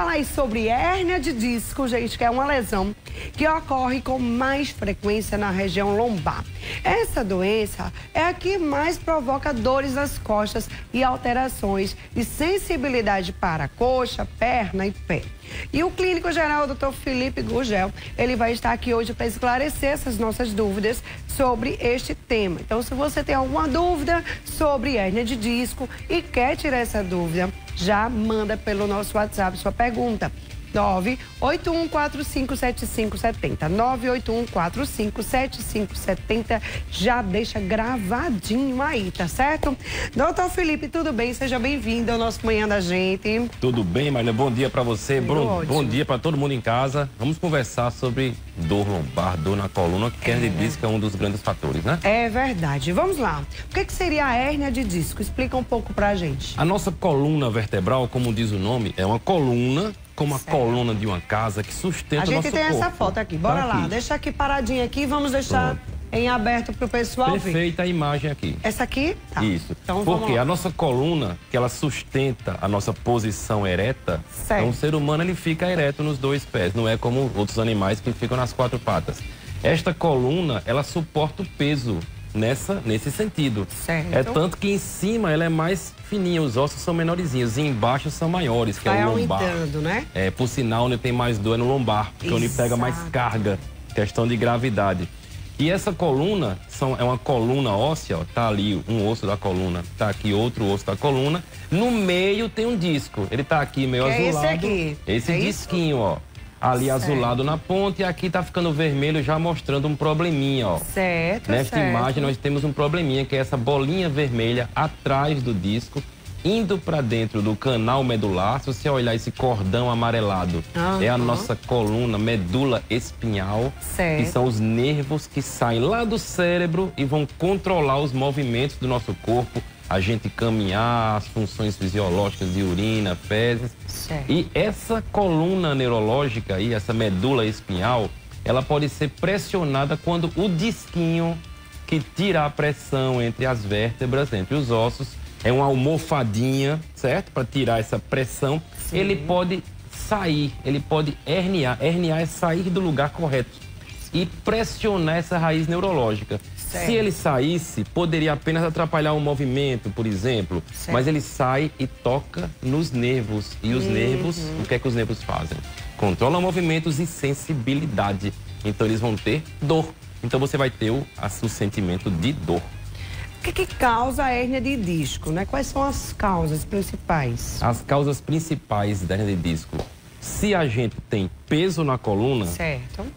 falar aí sobre hérnia de disco, gente, que é uma lesão que ocorre com mais frequência na região lombar. Essa doença é a que mais provoca dores nas costas e alterações de sensibilidade para coxa, perna e pé. E o clínico geral, o Dr. Felipe Gurgel, ele vai estar aqui hoje para esclarecer essas nossas dúvidas sobre este tema. Então, se você tem alguma dúvida sobre hérnia de disco e quer tirar essa dúvida, já manda pelo nosso WhatsApp sua pergunta. 981457570. 981457570. Já deixa gravadinho aí, tá certo? Doutor Felipe, tudo bem? Seja bem-vindo ao nosso Manhã da Gente. Tudo bem, Marília? Bom dia pra você. Bom dia pra todo mundo em casa. Vamos conversar sobre dor lombar, dor na coluna, que hérnia de disco é um dos grandes fatores, né? É verdade. Vamos lá. O que seria a hérnia de disco? Explica um pouco pra gente. A nossa coluna vertebral, como diz o nome, é uma coluna, como a coluna de uma casa que sustenta o nosso corpo. A gente tem essa foto aqui. Bora lá. Deixa aqui paradinha aqui. Vamos deixar em aberto pro pessoal ver. Perfeita a imagem aqui. Essa aqui? Tá. Isso. Então, porque a nossa coluna, que ela sustenta a nossa posição ereta, então o ser humano ele fica ereto nos dois pés, não é como outros animais que ficam nas quatro patas. Esta coluna, ela suporta o peso nesse sentido. Certo. É tanto que em cima ela é mais fininha, os ossos são menorzinhos, e embaixo são maiores, que é o lombar. Aumentando, né? É, por sinal, onde tem mais dor é no lombar, porque onde pega mais carga, questão de gravidade. E essa coluna é uma coluna óssea, ó, tá ali um osso da coluna, tá aqui outro osso da coluna. No meio tem um disco, ele tá aqui meio azulado. Esse aqui. Esse disquinho, ó. Ali azulado na ponta e aqui tá ficando vermelho, já mostrando um probleminha, ó. Certo, Nesta imagem nós temos um probleminha, que é essa bolinha vermelha atrás do disco, indo para dentro do canal medular. Se você olhar esse cordão amarelado, é a nossa coluna, medula espinhal, que são os nervos que saem lá do cérebro e vão controlar os movimentos do nosso corpo, a gente caminhar, as funções fisiológicas de urina, fezes. E essa coluna neurológica aí, essa medula espinhal, ela pode ser pressionada quando o disquinho que tira a pressão entre as vértebras, entre os ossos, é uma almofadinha, certo? Para tirar essa pressão, ele pode sair, ele pode herniar. Herniar é sair do lugar correto e pressionar essa raiz neurológica. Se ele saísse, poderia apenas atrapalhar o movimento, por exemplo. Mas ele sai e toca nos nervos. E os nervos, o que é que os nervos fazem? Controlam movimentos e sensibilidade. Então eles vão ter dor. Então você vai ter o sentimento de dor. O que causa a hérnia de disco, né? Quais são as causas principais? As causas principais da hérnia de disco. Se a gente tem peso na coluna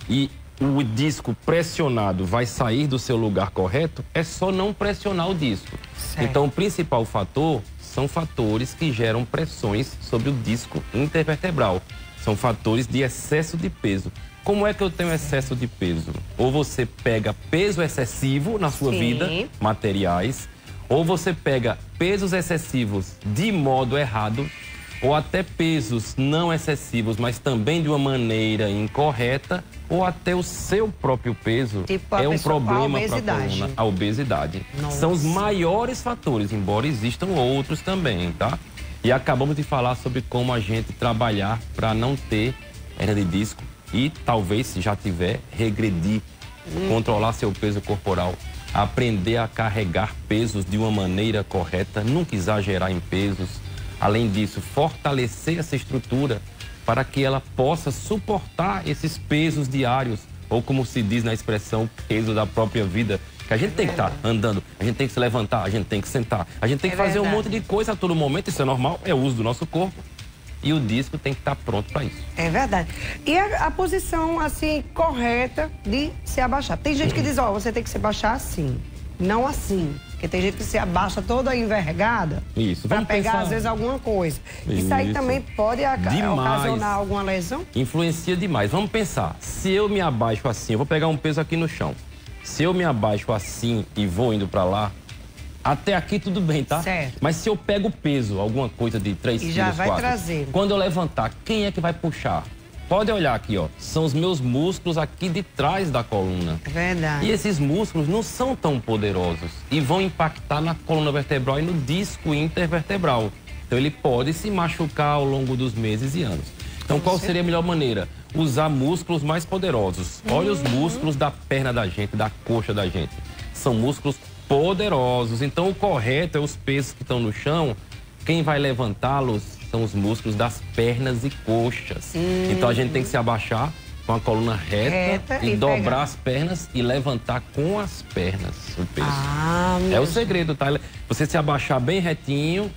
e o disco pressionado vai sair do seu lugar correto, é só não pressionar o disco. Então, o principal fator são fatores que geram pressões sobre o disco intervertebral. São fatores de excesso de peso. Como é que eu tenho excesso de peso? Ou você pega peso excessivo na sua vida, materiais, ou você pega pesos excessivos de modo errado, ou até pesos não excessivos, mas também de uma maneira incorreta, ou até o seu próprio peso é um problema para a coluna. A obesidade. São os maiores fatores, embora existam outros também, tá? E acabamos de falar sobre como a gente trabalhar para não ter hérnia de disco e talvez, se já tiver, regredir, controlar seu peso corporal, aprender a carregar pesos de uma maneira correta, nunca exagerar em pesos. Além disso, fortalecer essa estrutura para que ela possa suportar esses pesos diários, ou como se diz na expressão, peso da própria vida, que a gente tem que estar andando, a gente tem que se levantar, a gente tem que sentar, a gente tem que fazer um monte de coisa a todo momento, isso é normal, é o uso do nosso corpo, e o disco tem que estar pronto para isso. É verdade. E a posição, assim, correta de se abaixar? Tem gente que diz, ó, você tem que se abaixar assim, não assim. Porque tem gente que se abaixa toda envergada para pegar, às vezes, alguma coisa. Isso aí também pode ocasionar alguma lesão? Influencia demais. Vamos pensar, se eu me abaixo assim, eu vou pegar um peso aqui no chão. Se eu me abaixo assim e vou indo para lá, até aqui tudo bem, tá? Mas se eu pego peso, alguma coisa de 3 quilos, já vai trazer. Quando eu levantar, quem é que vai puxar? Pode olhar aqui, ó. São os meus músculos aqui de trás da coluna. É verdade. E esses músculos não são tão poderosos e vão impactar na coluna vertebral e no disco intervertebral. Então ele pode se machucar ao longo dos meses e anos. Então, qual seria a melhor maneira? Usar músculos mais poderosos. Olha os músculos da perna da gente, da coxa da gente. São músculos poderosos. Então, o correto é os pesos que estão no chão. Quem vai levantá-los são os músculos das pernas e coxas. Então, a gente tem que se abaixar com a coluna reta e dobrar as pernas e levantar com as pernas o peso. É o segredo, tá? Você se abaixar bem retinho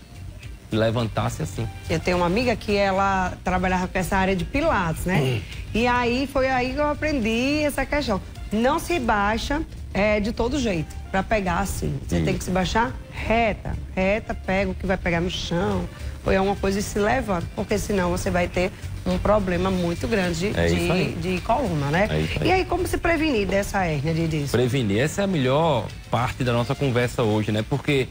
e levantar-se assim. Eu tenho uma amiga que ela trabalhava com essa área de pilates, né? E aí foi aí que eu aprendi essa questão. Não se baixa de todo jeito, para pegar assim. Você tem que se baixar reta, pega o que vai pegar no chão, ou é uma coisa e se levanta, porque senão você vai ter um problema muito grande de coluna, né? E aí, como se prevenir dessa hérnia de disco? Prevenir, essa é a melhor parte da nossa conversa hoje, né? Porque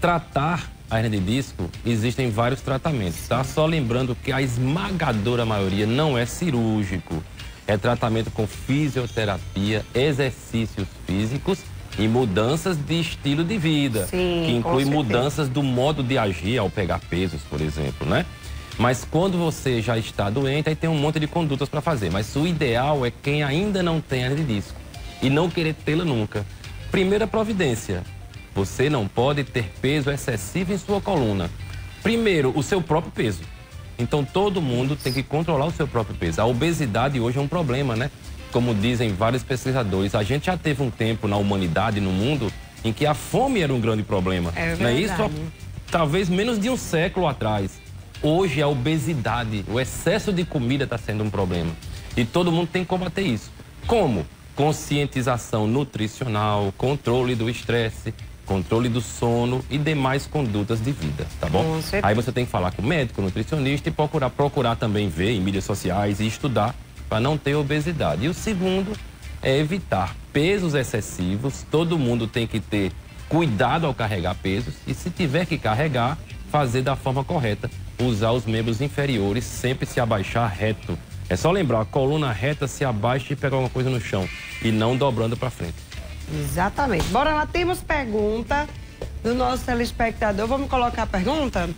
tratar a hérnia de disco, existem vários tratamentos, tá? Só lembrando que a esmagadora maioria não é cirúrgico. É tratamento com fisioterapia, exercícios físicos e mudanças de estilo de vida. Que inclui mudanças do modo de agir ao pegar pesos, por exemplo, né? Mas quando você já está doente, aí tem um monte de condutas para fazer. Mas o ideal é quem ainda não tem hérnia de disco e não querer tê-la nunca. Primeira providência, você não pode ter peso excessivo em sua coluna. Primeiro, o seu próprio peso. Então, todo mundo tem que controlar o seu próprio peso. A obesidade hoje é um problema, né? Como dizem vários pesquisadores, a gente já teve um tempo na humanidade, no mundo, em que a fome era um grande problema. Não é isso? Talvez menos de um século atrás. Hoje a obesidade, o excesso de comida está sendo um problema. E todo mundo tem que combater isso. Como? Conscientização nutricional, controle do estresse, controle do sono e demais condutas de vida, tá bom? Aí você tem que falar com o médico, nutricionista e procurar também ver em mídias sociais e estudar para não ter obesidade. E o segundo é evitar pesos excessivos. Todo mundo tem que ter cuidado ao carregar pesos e, se tiver que carregar, fazer da forma correta. Usar os membros inferiores, sempre se abaixar reto. É só lembrar, a coluna reta se abaixa e pega alguma coisa no chão e não dobrando para frente. Exatamente. Bora lá, temos pergunta do nosso telespectador. Vamos colocar a pergunta?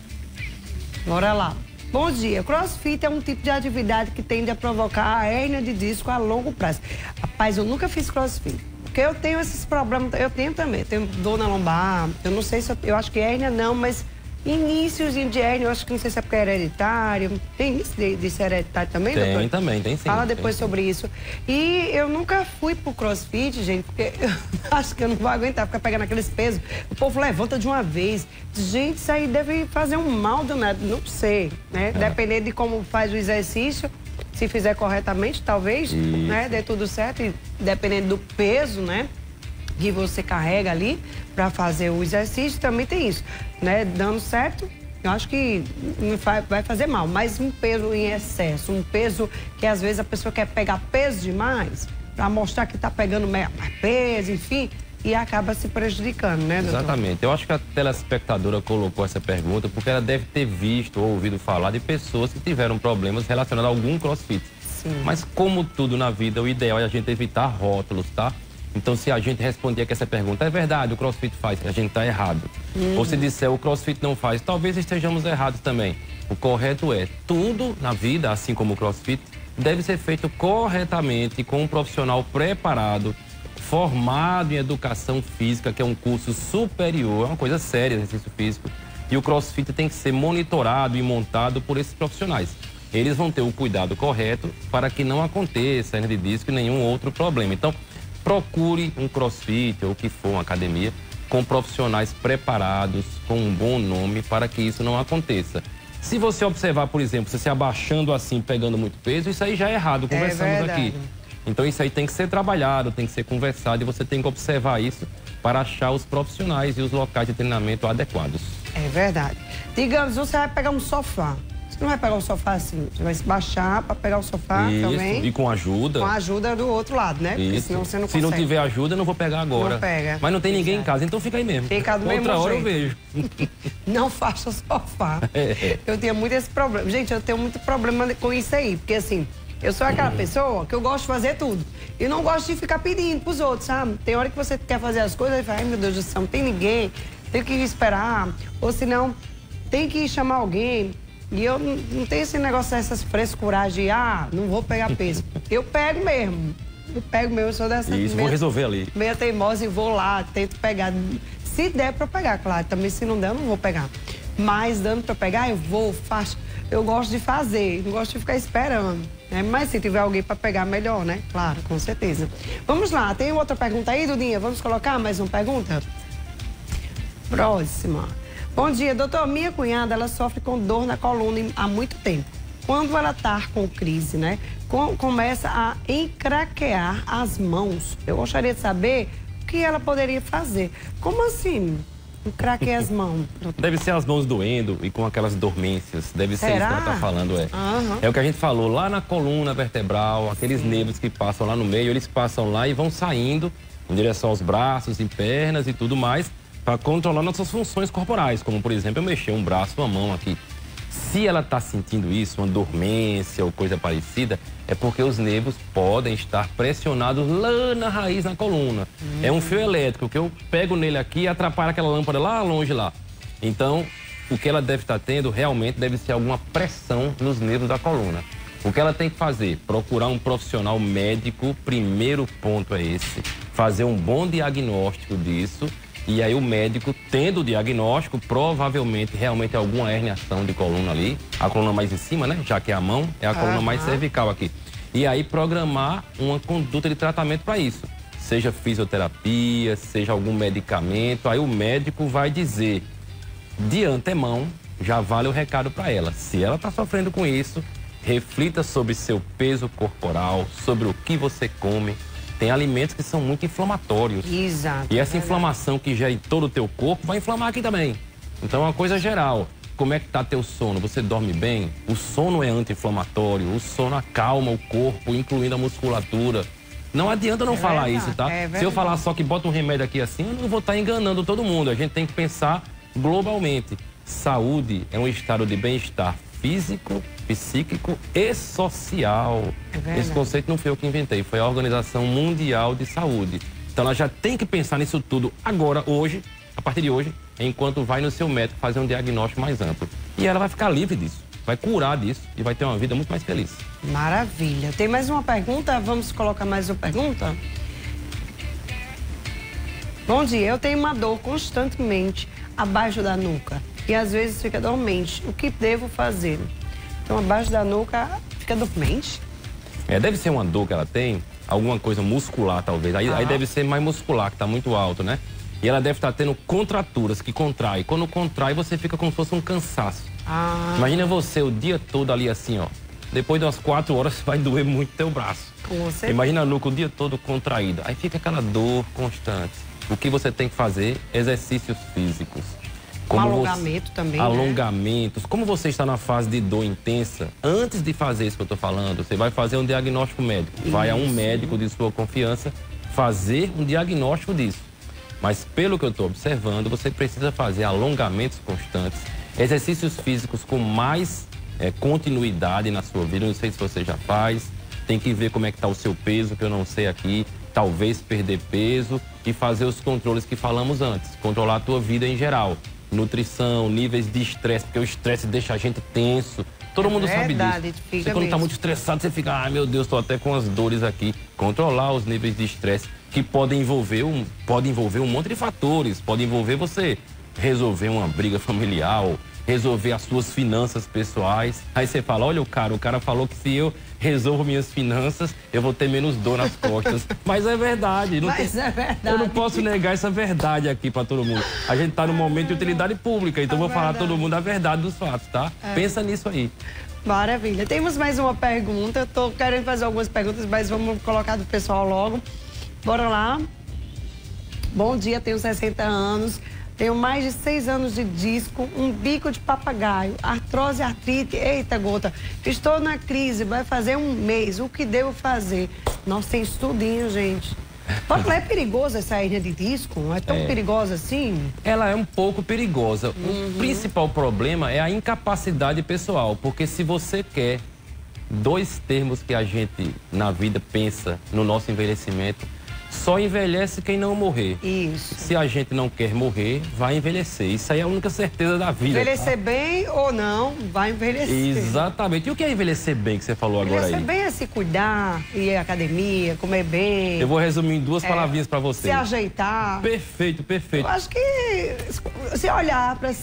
Bora lá. Bom dia. CrossFit é um tipo de atividade que tende a provocar a hérnia de disco a longo prazo. Rapaz, eu nunca fiz CrossFit. Porque eu tenho esses problemas, eu tenho também. Tenho dor na lombar, eu não sei se eu acho que hérnia não, mas inícios de hérnia, eu acho que não sei se é porque é hereditário. Tem início de ser hereditário também, doutor? Tem também, tem sim. Fala depois sobre isso. E eu nunca fui pro CrossFit, gente, porque eu acho que eu não vou aguentar ficar pegando aqueles pesos. O povo levanta de uma vez. Gente, isso aí deve fazer um mal danado, não sei, né? Dependendo de como faz o exercício, se fizer corretamente, talvez, né? Dê tudo certo, e dependendo do peso, né? Que você carrega ali para fazer o exercício, também tem isso, né? Dando certo, eu acho que não vai fazer mal, mas um peso em excesso, um peso que às vezes a pessoa quer pegar peso demais para mostrar que está pegando mais peso, enfim, e acaba se prejudicando, né, doutor? Exatamente. Eu acho que a telespectadora colocou essa pergunta porque ela deve ter visto ou ouvido falar de pessoas que tiveram problemas relacionados a algum CrossFit. Mas como tudo na vida, o ideal é a gente evitar rótulos, tá? Então, se a gente responder aqui essa pergunta, é verdade, o CrossFit faz, a gente está errado. Ou se disser, o CrossFit não faz, talvez estejamos errados também. O correto é, tudo na vida, assim como o CrossFit, deve ser feito corretamente com um profissional preparado, formado em educação física, que é um curso superior, é uma coisa séria, exercício físico. E o CrossFit tem que ser monitorado e montado por esses profissionais. Eles vão ter o cuidado correto para que não aconteça hérnia de disco e nenhum outro problema. Então, procure um CrossFit ou o que for, uma academia, com profissionais preparados, com um bom nome, para que isso não aconteça. Se você observar, por exemplo, você se abaixando assim, pegando muito peso, isso aí já é errado, conversamos aqui. Então isso aí tem que ser trabalhado, tem que ser conversado e você tem que observar isso para achar os profissionais e os locais de treinamento adequados. É verdade. Digamos, você vai pegar um sofá. Você não vai pegar um sofá assim, você vai se baixar para pegar o sofá isso, também. E com ajuda. Com a ajuda do outro lado, né? Porque senão você não consegue. Se não tiver ajuda, eu não vou pegar agora. Não pega. Mas não tem ninguém em casa, então fica aí mesmo. Fica do mesmo jeito. Outra hora jeito. eu vejo. Não faça sofá. Eu tenho muito esse problema. Gente, eu tenho muito problema com isso aí, porque assim, eu sou aquela pessoa que eu gosto de fazer tudo. E não gosto de ficar pedindo pros outros, sabe? Tem hora que você quer fazer as coisas e fala, ai meu Deus do céu, não tem ninguém, tem que esperar. Ou senão, tem que chamar alguém. E eu não tenho esse negócio dessas frescuragens de, não vou pegar peso. Eu pego mesmo. Eu sou dessa... Isso, vou resolver ali. Meia teimosa e vou lá, tento pegar. Se der pra pegar, claro. Também se não der, eu não vou pegar. Mas dando pra pegar, eu vou, faço. Eu gosto de fazer, não gosto de ficar esperando. Né? Mas se tiver alguém pra pegar, melhor, né? Claro, com certeza. Vamos lá, tem outra pergunta aí, Dudinha? Vamos colocar mais uma pergunta? Próxima. Bom dia, doutor. Minha cunhada, ela sofre com dor na coluna há muito tempo. Quando ela tá com crise, né? Começa a encraquear as mãos. Eu gostaria de saber o que ela poderia fazer. Como assim? Encraquear as mãos? Deve ser as mãos doendo e com aquelas dormências. Deve ser isso que ela tá falando, é. É o que a gente falou, lá na coluna vertebral, aqueles nervos que passam lá no meio, eles passam lá e vão saindo em direção aos braços e pernas e tudo mais, para controlar nossas funções corporais, como, por exemplo, eu mexer um braço, uma mão aqui. Se ela está sentindo isso, uma dormência ou coisa parecida, é porque os nervos podem estar pressionados lá na raiz, na coluna. É um fio elétrico que eu pego nele aqui e atrapalha aquela lâmpada lá longe lá. Então, o que ela deve estar tendo realmente deve ser alguma pressão nos nervos da coluna. O que ela tem que fazer? Procurar um profissional médico, primeiro ponto é esse. Fazer um bom diagnóstico disso. E aí o médico, tendo o diagnóstico, provavelmente realmente alguma herniação de coluna ali, a coluna mais em cima, né? Já que é a mão, é a coluna mais cervical aqui. E aí programar uma conduta de tratamento para isso. Seja fisioterapia, seja algum medicamento, aí o médico vai dizer, de antemão, já vale o recado para ela. Se ela está sofrendo com isso, reflita sobre seu peso corporal, sobre o que você come. Tem alimentos que são muito inflamatórios. Exato. E essa inflamação que já é em todo o teu corpo vai inflamar aqui também. Então é uma coisa geral. Como é que tá teu sono? Você dorme bem? O sono é anti-inflamatório, o sono acalma o corpo, incluindo a musculatura. Não adianta não falar isso, tá? Se eu falar só que bota um remédio aqui assim, eu não vou estar enganando todo mundo. A gente tem que pensar globalmente. Saúde é um estado de bem-estar físico, psíquico e social. Esse conceito não foi eu que inventei, foi a Organização Mundial de Saúde. Então ela já tem que pensar nisso tudo agora, hoje, a partir de hoje, enquanto vai no seu médico fazer um diagnóstico mais amplo. E ela vai ficar livre disso, vai curar disso e vai ter uma vida muito mais feliz. Maravilha. Tem mais uma pergunta? Vamos colocar mais uma pergunta? Bom dia, eu tenho uma dor constantemente abaixo da nuca e às vezes fica dormente. O que devo fazer? Então, abaixo da nuca fica dormente? Deve ser uma dor que ela tem, alguma coisa muscular talvez. Aí deve ser mais muscular, que está muito alto, né? E ela deve estar tendo contraturas que contrai. Quando contrai, você fica como se fosse um cansaço. Imagina você o dia todo ali assim, ó. Depois de umas 4 horas vai doer muito teu braço. Imagina a nuca o dia todo contraída. Aí fica aquela dor constante. O que você tem que fazer? Exercícios físicos. Como alongamento também, alongamentos. Como você está na fase de dor intensa, antes de fazer isso que eu estou falando, você vai fazer um diagnóstico médico. Vai a um médico de sua confiança fazer um diagnóstico disso. Mas pelo que eu estou observando, você precisa fazer alongamentos constantes, exercícios físicos com mais continuidade na sua vida. Não sei se você já faz, tem que ver como é que está o seu peso, que eu não sei aqui. Talvez perder peso e fazer os controles que falamos antes. Controlar a tua vida em geral. Nutrição, níveis de estresse, porque o estresse deixa a gente tenso. Todo mundo sabe disso. Você quando está muito estressado, você fica, ai meu Deus, estou até com as dores aqui. Controlar os níveis de estresse, que podem envolver um monte de fatores. Pode envolver você resolver uma briga familiar, resolver as suas finanças pessoais. Aí você fala, olha o cara falou que se eu resolvo minhas finanças, eu vou ter menos dor nas costas. Mas é verdade. É verdade. Eu não posso negar essa verdade aqui pra todo mundo. A gente tá no momento de utilidade pública, então vou falar a todo mundo a verdade dos fatos, tá? Pensa nisso aí. Maravilha. Temos mais uma pergunta. Eu tô querendo fazer algumas perguntas, mas vamos colocar do pessoal logo. Bora lá. Bom dia, tenho 60 anos. Tenho mais de 6 anos de disco, um bico de papagaio, artrose, artrite, eita gota. Estou na crise, vai fazer um mês. O que devo fazer? Nossa, tem estudinho, gente. É perigoso essa hernia de disco? Não é tão perigosa assim? Ela é um pouco perigosa. O principal problema é a incapacidade pessoal, porque se você quer 2 termos que a gente na vida pensa no nosso envelhecimento, Só envelhece quem não morrer. Isso. Se a gente não quer morrer, vai envelhecer. Isso aí é a única certeza da vida. Envelhecer bem ou não, vai envelhecer. Exatamente. E o que é envelhecer bem que você falou agora aí? Envelhecer bem é se cuidar, ir à academia, comer bem. Eu vou resumir em duas palavrinhas para você. Se ajeitar. Perfeito, perfeito. Eu acho que se olhar para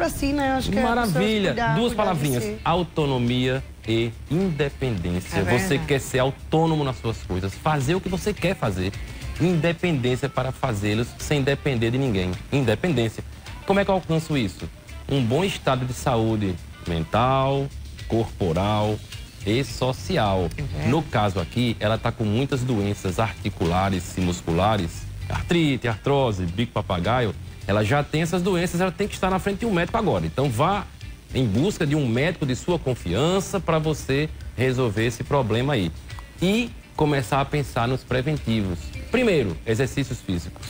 si, né? Acho que maravilha. Duas palavrinhas. Autonomia e independência. Você quer ser autônomo nas suas coisas, fazer o que você quer fazer. Independência para fazê-los sem depender de ninguém. Independência. Como é que eu alcanço isso? Um bom estado de saúde mental, corporal e social. No caso aqui, ela está com muitas doenças articulares e musculares, artrite, artrose, bico papagaio. Ela já tem essas doenças, ela tem que estar na frente de um médico agora. Então vá em busca de um médico de sua confiança para você resolver esse problema aí. E começar a pensar nos preventivos. Primeiro, exercícios físicos.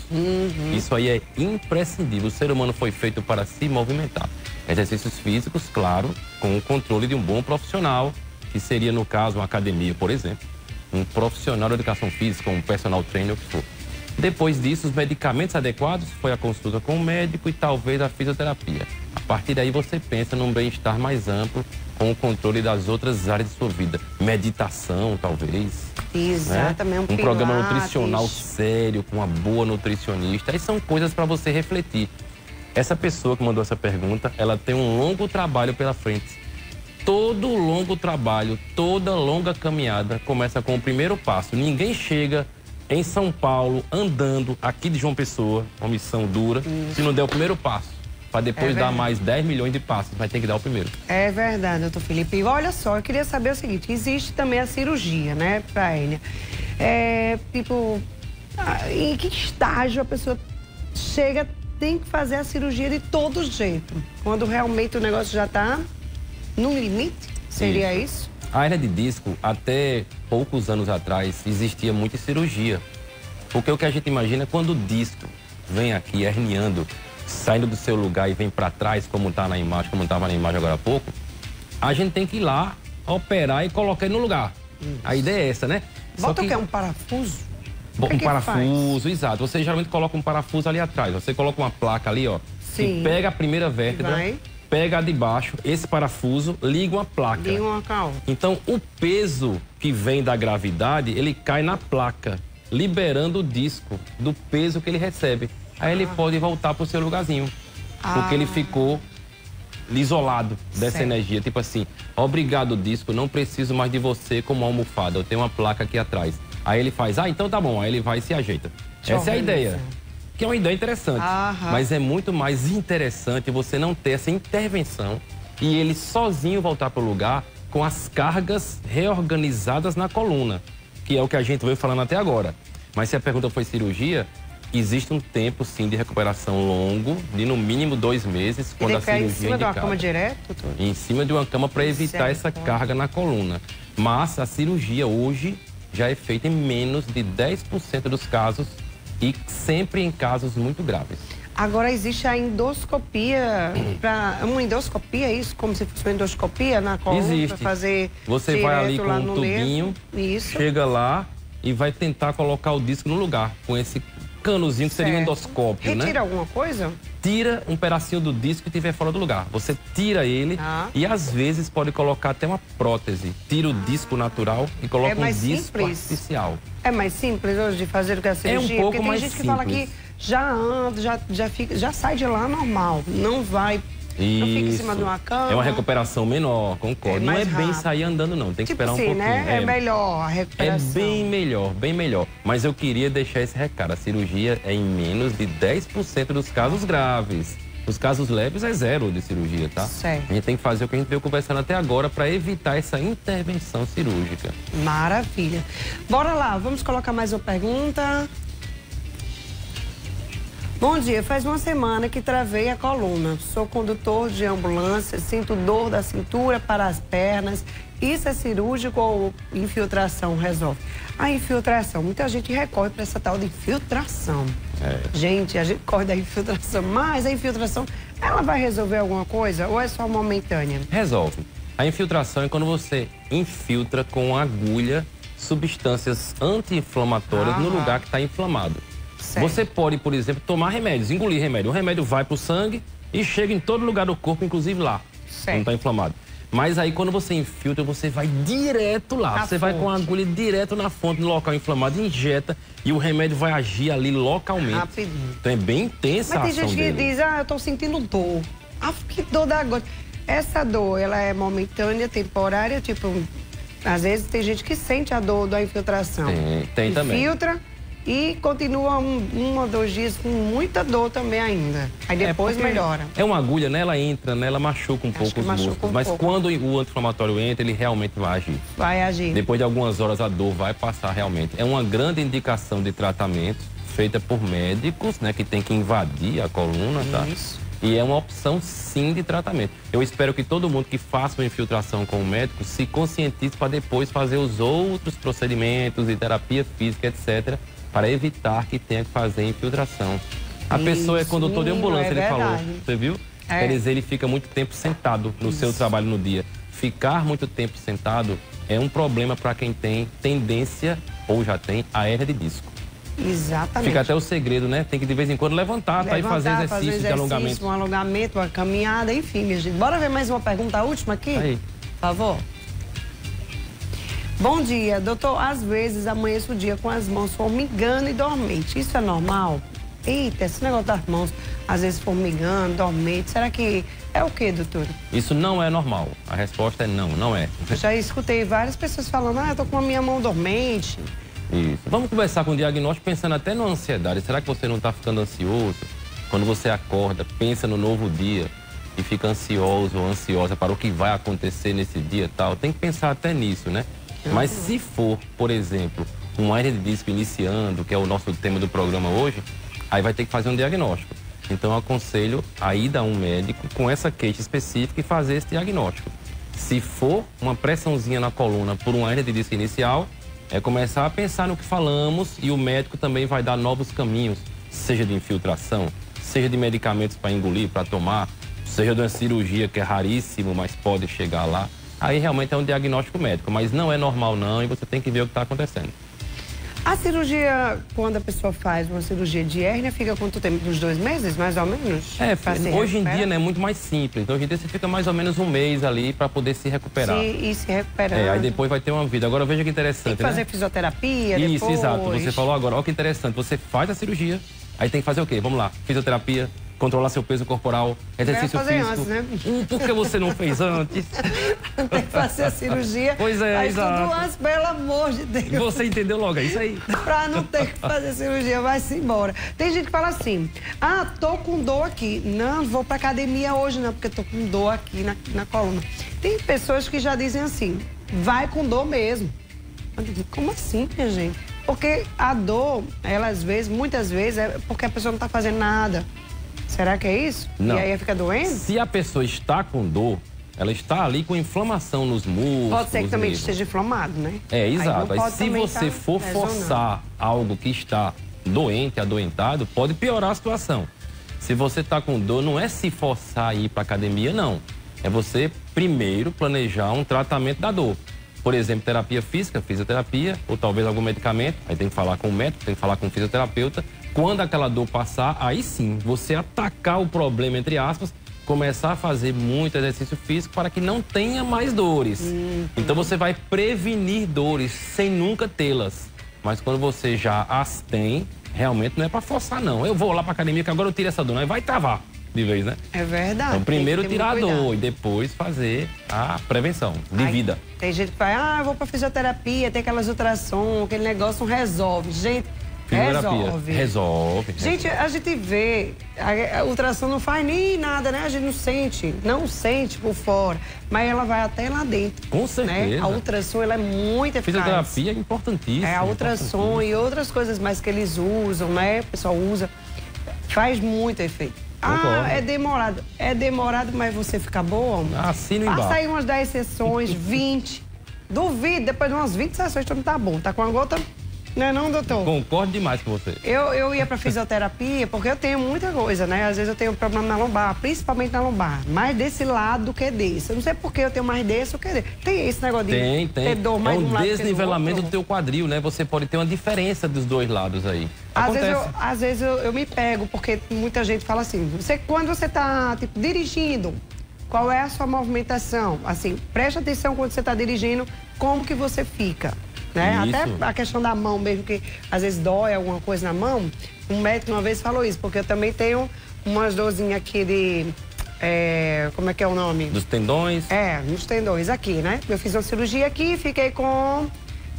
Isso aí é imprescindível. O ser humano foi feito para se movimentar. Exercícios físicos, claro, com o controle de um bom profissional, que seria, no caso, uma academia, por exemplo. Um profissional de educação física, um personal trainer, o que for. Depois disso, os medicamentos adequados, foi a consulta com o médico e talvez a fisioterapia. A partir daí você pensa num bem-estar mais amplo, com o controle das outras áreas de sua vida. Meditação, talvez. Exatamente. Né? Um programa nutricional sério, com uma boa nutricionista. Aí são coisas para você refletir. Essa pessoa que mandou essa pergunta, ela tem um longo trabalho pela frente. Todo longo trabalho, toda longa caminhada começa com o primeiro passo. Ninguém chega em São Paulo, andando aqui de João Pessoa, uma missão dura, se não der o primeiro passo. Para depois dar mais 10 milhões de passos, vai ter que dar o primeiro. É verdade, doutor Felipe. E olha só, eu queria saber o seguinte, existe também a cirurgia, né, para a hérnia. Em que estágio a pessoa chega, tem que fazer a cirurgia de todo jeito? Quando realmente o negócio já está no limite? Seria isso? A hérnia de disco, até poucos anos atrás, existia muita cirurgia. Porque o que a gente imagina é quando o disco vem aqui herniando, saindo do seu lugar e vem para trás, como tá na imagem, como estava na imagem agora há pouco, a gente tem que ir lá, operar e colocar ele no lugar. A ideia é essa, né? Bota o que é um parafuso? Um parafuso, exato. Você geralmente coloca um parafuso ali atrás. Você coloca uma placa ali, ó. Sim. Que pega a primeira vértebra, pega a de baixo, esse parafuso, liga uma placa. Liga uma calma. Então, o peso que vem da gravidade, ele cai na placa, liberando o disco do peso que ele recebe. Aí ele pode voltar para o seu lugarzinho, porque ele ficou isolado dessa energia. Tipo assim, obrigado disco, não preciso mais de você como almofada, eu tenho uma placa aqui atrás. Aí ele faz, então tá bom, aí ele vai e se ajeita. Essa é a ideia, que é uma ideia interessante, mas é muito mais interessante você não ter essa intervenção e ele sozinho voltar para o lugar com as cargas reorganizadas na coluna, que é o que a gente veio falando até agora. Mas se a pergunta foi cirurgia, existe um tempo, sim, de recuperação longo, de no mínimo 2 meses, quando a cirurgia é indicada. Em cima de uma cama direto, doutor? Em cima de uma cama para evitar essa carga na coluna. Mas a cirurgia hoje já é feita em menos de 10% dos casos e sempre em casos muito graves. Agora existe a endoscopia, uma endoscopia, isso? Como se fosse uma endoscopia na coluna? Existe. Pra fazer você vai ali com um tubinho, chega lá e vai tentar colocar o disco no lugar, com esse canozinho que seria um endoscópio, Retira alguma coisa? Tira um pedacinho do disco que estiver fora do lugar. Você tira ele e às vezes pode colocar até uma prótese. Tira o disco natural e coloca um disco artificial. É mais simples hoje de fazer do que a cirurgia? É um pouco mais simples. Tem gente que fala que já anda, já sai de lá normal, não vai... Não fica em cima de uma cama. É uma recuperação menor, concordo. Não é bem sair andando, não. Tem que esperar um pouquinho. Né? É melhor a recuperação. É bem melhor, bem melhor. Mas eu queria deixar esse recado. A cirurgia é em menos de 10% dos casos graves. Os casos leves é 0 de cirurgia, tá? Certo. A gente tem que fazer o que a gente veio conversando até agora para evitar essa intervenção cirúrgica. Maravilha. Bora lá, vamos colocar mais uma pergunta. Bom dia, faz uma semana que travei a coluna. Sou condutor de ambulância, sinto dor da cintura para as pernas. Isso é cirúrgico ou infiltração resolve? A infiltração, muita gente recorre para essa tal de infiltração. Gente, a gente corre da infiltração, mas a infiltração, ela vai resolver alguma coisa ou é só momentânea? Resolve. A infiltração é quando você infiltra com agulha substâncias anti-inflamatórias no lugar que está inflamado. Certo. Você pode, por exemplo, tomar remédios, engolir remédio. O remédio vai para o sangue e chega em todo lugar do corpo, inclusive lá, quando está inflamado. Mas aí, quando você infiltra, você vai direto lá. Você vai com a agulha direto na fonte, no local inflamado, injeta e o remédio vai agir ali localmente. Rapidinho. Então é bem intensa a ação dele. Mas tem gente que diz, eu tô sentindo dor. Que dor da agulha. Essa dor, ela é momentânea, temporária, tipo, às vezes tem gente que sente a dor da infiltração. Tem também. Infiltra e continua um ou 2 dias com muita dor também ainda. Aí depois melhora. É uma agulha, né? Ela entra, né? Ela machuca um pouco os músculos. Mas quando o anti-inflamatório entra, ele realmente vai agir. Vai agir. Depois de algumas horas, a dor vai passar realmente. É uma grande indicação de tratamento feita por médicos, né? Que tem que invadir a coluna, tá? Isso. E é uma opção, sim, de tratamento. Eu espero que todo mundo que faça uma infiltração com o médico se conscientize para depois fazer os outros procedimentos de terapia física, etc., para evitar que tenha que fazer infiltração. A pessoa é condutor de ambulância, ele falou. Você viu? Quer dizer, ele fica muito tempo sentado no seu trabalho no dia. Ficar muito tempo sentado é um problema para quem tem tendência, ou já tem, a hérnia de disco. Exatamente. Fica até o segredo, né? Tem que de vez em quando levantar, tá? E fazer exercício de alongamento. Um alongamento, uma caminhada, enfim, minha gente. Bora ver mais uma pergunta, a última aqui? Aí. Por favor. Bom dia, doutor. Às vezes amanheço o dia com as mãos formigando e dormente. Isso é normal? Eita, esse negócio das mãos, às vezes formigando, dormente. Será que é o quê, doutor? Isso não é normal. A resposta é não, não é. Eu já escutei várias pessoas falando, eu tô com a minha mão dormente. Isso. Vamos conversar com o diagnóstico pensando até na ansiedade. Será que você não está ficando ansioso? Quando você acorda, pensa no novo dia e fica ansioso ou ansiosa para o que vai acontecer nesse dia e tal. Tem que pensar até nisso, né? Mas se for, por exemplo, uma hérnia de disco iniciando, que é o nosso tema do programa hoje, aí vai ter que fazer um diagnóstico. Então eu aconselho a ir a um médico com essa queixa específica e fazer esse diagnóstico. Se for uma pressãozinha na coluna por uma hérnia de disco inicial, é começar a pensar no que falamos e o médico também vai dar novos caminhos, seja de infiltração, seja de medicamentos para engolir, para tomar, seja de uma cirurgia que é raríssimo, mas pode chegar lá. Aí realmente é um diagnóstico médico, mas não é normal não e você tem que ver o que está acontecendo. A cirurgia, quando a pessoa faz uma cirurgia de hérnia, fica quanto tempo? Uns 2 meses, mais ou menos? Hoje em dia né, é muito mais simples. Então, hoje em dia você fica mais ou menos 1 mês ali para poder se recuperar. E se recuperar. Aí depois vai ter uma vida. Agora veja que interessante, tem que fazer fisioterapia depois. Isso, exato. Você falou agora, olha que interessante. Você faz a cirurgia, aí tem que fazer o quê? Vamos lá, fisioterapia, controlar seu peso corporal, exercício físico. Antes, né? Por que você não fez antes? Tem que fazer a cirurgia. Pois é, faz exato. Tudo antes, pelo amor de Deus. Você entendeu logo, é isso aí. Pra não ter que fazer cirurgia, vai-se embora. Tem gente que fala assim, tô com dor aqui. Não, vou pra academia hoje não, porque tô com dor aqui na coluna. Tem pessoas que já dizem assim, vai com dor mesmo. Eu digo, como assim, minha gente? Porque a dor, ela às vezes, muitas vezes, é porque a pessoa não tá fazendo nada. Será que é isso? Não. E aí fica doendo? Se a pessoa está com dor, ela está ali com inflamação nos músculos. Pode ser que também esteja inflamado, né? Exato. Aí se você for forçar algo que está doente, adoentado, pode piorar a situação. Se você está com dor, não é se forçar a ir para academia, não. É você primeiro planejar um tratamento da dor. Por exemplo, terapia física, fisioterapia, ou talvez algum medicamento. Aí tem que falar com o médico, tem que falar com o fisioterapeuta. Quando aquela dor passar, aí sim, você atacar o problema, entre aspas, começar a fazer muito exercício físico para que não tenha mais dores. Então você vai prevenir dores sem nunca tê-las. Mas quando você já as tem, realmente não é para forçar, não. Eu vou lá para academia que agora eu tiro essa dor, não vai travar de vez, né? É verdade. Então primeiro tirar a dor e depois fazer a prevenção de vida. Tem gente que fala, eu vou para fisioterapia, tem aquelas ultrassom, aquele negócio não resolve. Gente, Resolve. Gente, a gente vê, a ultrassom não faz nem nada, né? A gente não sente por fora, mas ela vai até lá dentro. Com certeza. Né? A ultrassom, ela é muito eficaz. Fisioterapia é importantíssima. A ultrassom e outras coisas mais que eles usam, né? O pessoal usa, faz muito efeito. Concordo. É demorado. É demorado, mas você fica boa. Assina embaixo. Passa aí umas 10 sessões, 20. Duvido, depois de umas 20 sessões, tu não tá bom. Tá com a gota Não é não, doutor? Concordo demais com você. Eu ia pra fisioterapia porque eu tenho muita coisa, né? Às vezes eu tenho problema na lombar, principalmente na lombar. Mais desse lado do que desse. Eu não sei por que eu tenho mais desse do que desse. Tem esse negócio de ter dor mais de um lado. É um desnivelamento do teu quadril, né? Você pode ter uma diferença dos dois lados aí. Às vezes eu me pego, porque muita gente fala assim, quando você tá, tipo, dirigindo, qual é a sua movimentação? Assim, preste atenção quando você tá dirigindo, como que você fica. Né? Até a questão da mão mesmo, que às vezes dói alguma coisa na mão. Um médico uma vez falou isso, porque eu também tenho umas dorzinhas aqui de... como é que é o nome? Dos tendões? Nos tendões aqui, né? Eu fiz uma cirurgia aqui e fiquei com...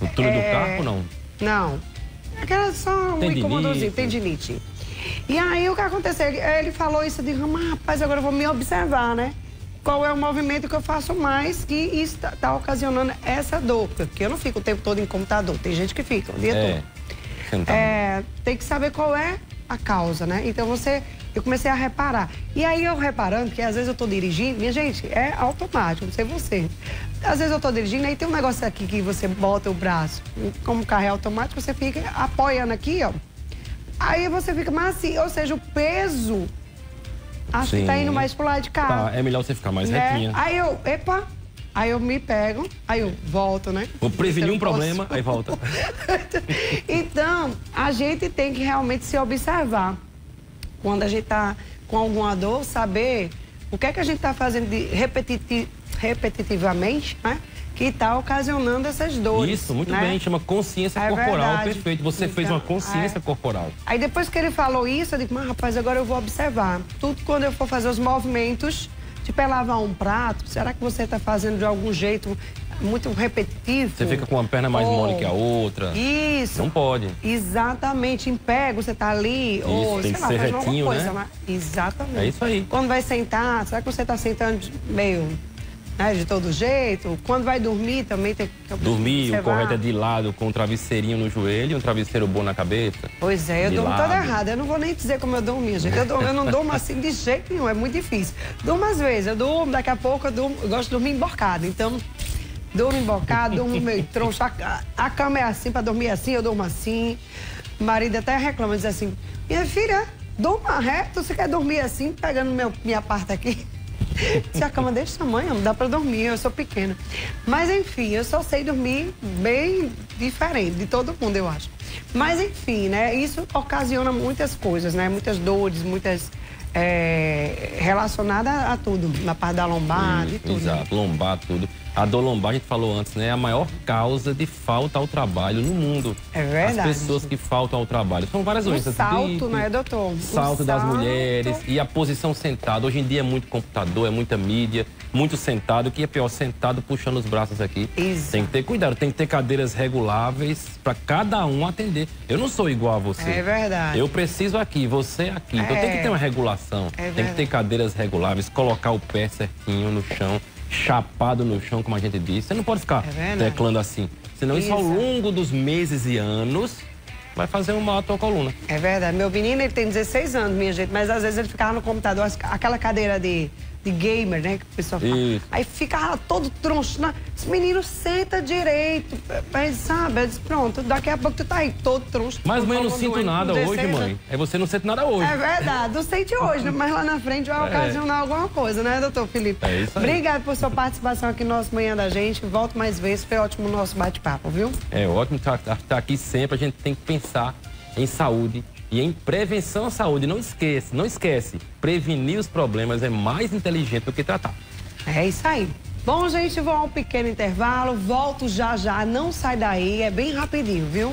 O túnel do carpo, não? Não. Aquela só um incomodorzinho, tendinite. E aí o que aconteceu? Ele falou isso, eu digo, mas rapaz, agora eu vou me observar, né? Qual é o movimento que eu faço mais que está ocasionando essa dor. Porque eu não fico o tempo todo em computador. Tem gente que fica o dia todo. Tem que saber qual é a causa, né? Então eu comecei a reparar. E aí eu reparando que às vezes eu tô dirigindo, minha gente, é automático, não sei você. Às vezes eu tô dirigindo, aí tem um negócio aqui que você bota o braço, como o carro é automático, você fica apoiando aqui, ó. Aí você fica mais assim, ou seja, o peso... Acho que tá indo mais pro lado de cá. Tá, é melhor você ficar mais retinha. Aí eu me pego, aí eu volto, né? Vou prevenir um problema, aí volta. Então, a gente tem que realmente se observar. Quando a gente tá com alguma dor, saber o que é que a gente tá fazendo de repetitivamente, né? Que tá ocasionando essas dores. Isso, muito né? bem, chama consciência corporal, verdade. Perfeito. Você fez uma consciência corporal. Aí depois que ele falou isso, eu digo, mas rapaz, agora eu vou observar. Tudo quando eu for fazer os movimentos, tipo lavar um prato, será que você tá fazendo de algum jeito muito repetitivo? Você fica com uma perna mais mole que a outra. Isso. Não pode. Exatamente, em pé, você tá ali, isso, ou tem sei lá, que ser faz retinho, alguma coisa, né? Exatamente. É isso aí. Quando vai sentar, será que você tá sentando meio... Né, de todo jeito? Quando vai dormir também tem que dormir, o correto é de lado, com um travesseirinho no joelho e um travesseiro bom na cabeça. Pois é, eu durmo toda errada. Eu não vou nem dizer como eu dormi, gente. Eu não durmo assim de jeito nenhum, é muito difícil. Durmo às vezes, eu durmo, daqui a pouco eu gosto de dormir embocado. Então, durmo embocado, durmo meio troncho. A cama é assim, pra dormir assim, eu durmo assim. O marido até reclama, diz assim, minha filha, durma reto, você quer dormir assim, pegando minha parte aqui? Se a cama desse tamanho, não dá pra dormir, eu sou pequena. Mas enfim, eu só sei dormir bem diferente de todo mundo, eu acho. Mas enfim, né, isso ocasiona muitas coisas, né, muitas dores, muitas relacionadas a tudo, na parte da lombar, de tudo. Exato, lombar, tudo. A dor lombar, a gente falou antes, né? É a maior causa de falta ao trabalho no mundo. É verdade. As pessoas que faltam ao trabalho. São várias doenças. Salto, né, doutor? Salto das mulheres e a posição sentada. Hoje em dia é muito computador, é muita mídia, muito sentado. O que é pior, sentado puxando os braços aqui. Isso. Tem que ter cuidado, tem que ter cadeiras reguláveis para cada um atender. Eu não sou igual a você. É verdade. Eu preciso aqui, você aqui. Então tem que ter uma regulação. Tem que ter cadeiras reguláveis, colocar o pé certinho no chão, chapado no chão, como a gente disse. Você não pode ficar teclando assim. Senão isso ao longo dos meses e anos vai fazer um mal à tua coluna. É verdade. Meu menino, ele tem 16 anos, minha gente, mas às vezes ele ficava no computador, aquela cadeira de gamer, né, que o pessoal fala. Aí ficava todo troncho. Esse menino senta direito, mas sabe, eu disse, pronto, daqui a pouco tu tá aí todo troncho. Mas mãe, eu não sinto nada hoje, mãe. É você não sente nada hoje. É verdade, não sente hoje, né? Mas lá na frente vai ocasionar alguma coisa, né, doutor Felipe? É isso aí. Obrigado por sua participação aqui no nosso Manhã da Gente. Volto mais vezes, foi ótimo o nosso bate-papo, viu? É ótimo estar aqui sempre, a gente tem que pensar em saúde e em prevenção à saúde. Não esquece, prevenir os problemas é mais inteligente do que tratar. É isso aí. Bom, gente, vou a um pequeno intervalo, volto já, não sai daí, é bem rapidinho, viu?